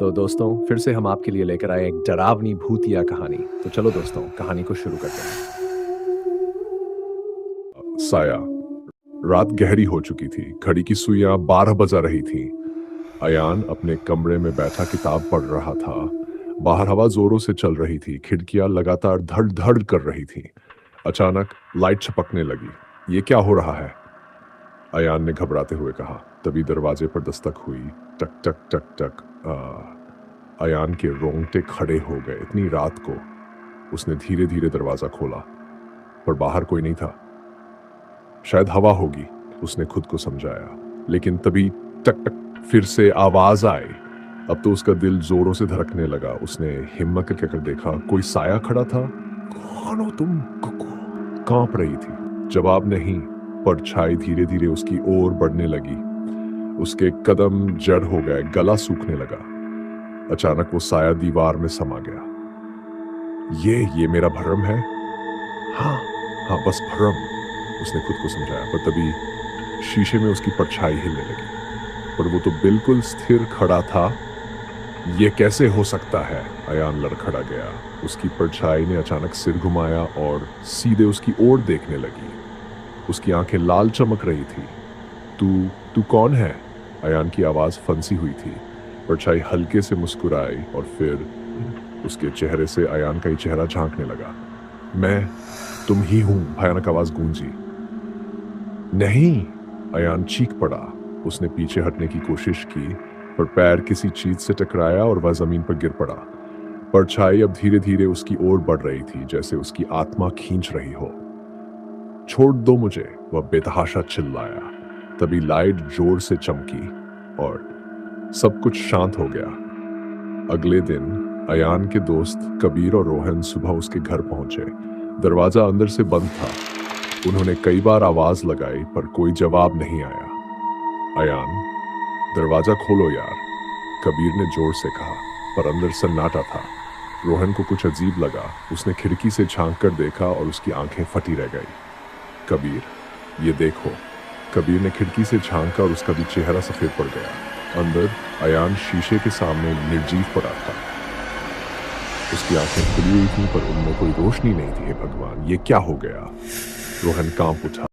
तो दोस्तों फिर से हम आपके लिए लेकर आए एक डरावनी भूतिया कहानी। तो चलो दोस्तों कहानी को शुरू करते हैं। साया। रात गहरी हो चुकी थी। घड़ी की सुइयां 12 बजा रही थीं। अयान अपने कमरे में बैठा किताब पढ़ रहा था। बाहर हवा जोरों से चल रही थी। खिड़कियां लगातार धड़ धड़ कर रही थीं। अचानक लाइट छपकने लगी। ये क्या हो रहा है? अयान ने घबराते हुए कहा। तभी दरवाजे पर दस्तक हुई। टक टक टक टक। अयान के रोंगटे खड़े हो गए। इतनी रात को उसने धीरे धीरे दरवाजा खोला, पर बाहर कोई नहीं था। शायद हवा होगी, उसने खुद को समझाया। लेकिन तभी टक टक फिर से आवाज आई। अब तो उसका दिल जोरों से धड़कने लगा। उसने हिम्मत करके कर देखा। कोई साया खड़ा था। कौन हो तुम? कांप रही थी। जवाब नहीं। परछाई धीरे धीरे उसकी ओर बढ़ने लगी। उसके कदम जड़ हो गए, गला सूखने लगा। अचानक वो साया दीवार में समा गया। ये मेरा भरम है। हाँ, हाँ, बस भरम, उसने खुद को समझाया। पर तभी शीशे में उसकी परछाई हिलने लगी। पर वो तो बिल्कुल स्थिर खड़ा था। ये कैसे हो सकता है? अयान लड़खड़ा गया। उसकी परछाई ने अचानक सिर घुमाया और सीधे उसकी ओर देखने लगी। उसकी आंखें लाल चमक रही थी। तू तू कौन है? अयान की आवाज फंसी हुई थी। परछाई हल्के से मुस्कुराई और फिर उसके चेहरे से अयान का ही चेहरा झांकने लगा। मैं तुम ही हूं, भयानक आवाज गूंजी। नहीं, अयान चीख पड़ा। उसने पीछे हटने की कोशिश की, पर पैर किसी चीज से टकराया और वह जमीन पर गिर पड़ा। परछाई अब धीरे धीरे उसकी ओर बढ़ रही थी, जैसे उसकी आत्मा खींच रही हो। छोड़ दो मुझे, वह बेतहाशा चिल्लाया। तभी लाइट जोर से चमकी और सब कुछ शांत हो गया। अगले दिन अयान के दोस्त कबीर और रोहन सुबह उसके घर पहुंचे। दरवाजा अंदर से बंद था। उन्होंने कई बार आवाज लगाई, पर कोई जवाब नहीं आया। अयान, दरवाजा खोलो यार, कबीर ने जोर से कहा, पर अंदर सन्नाटा था। रोहन को कुछ अजीब लगा। उसने खिड़की से झांक कर देखा और उसकी आंखें फटी रह गई। कबीर, ये देखो। कबीर ने खिड़की से झांका और उसका भी चेहरा सफेद पड़ गया। अंदर अयान शीशे के सामने निर्जीव पड़ा था। उसकी आंखें खुली हुई थी, पर उनमें कोई रोशनी नहीं थी। हे भगवान, ये क्या हो गया? रोहन कांप उठा।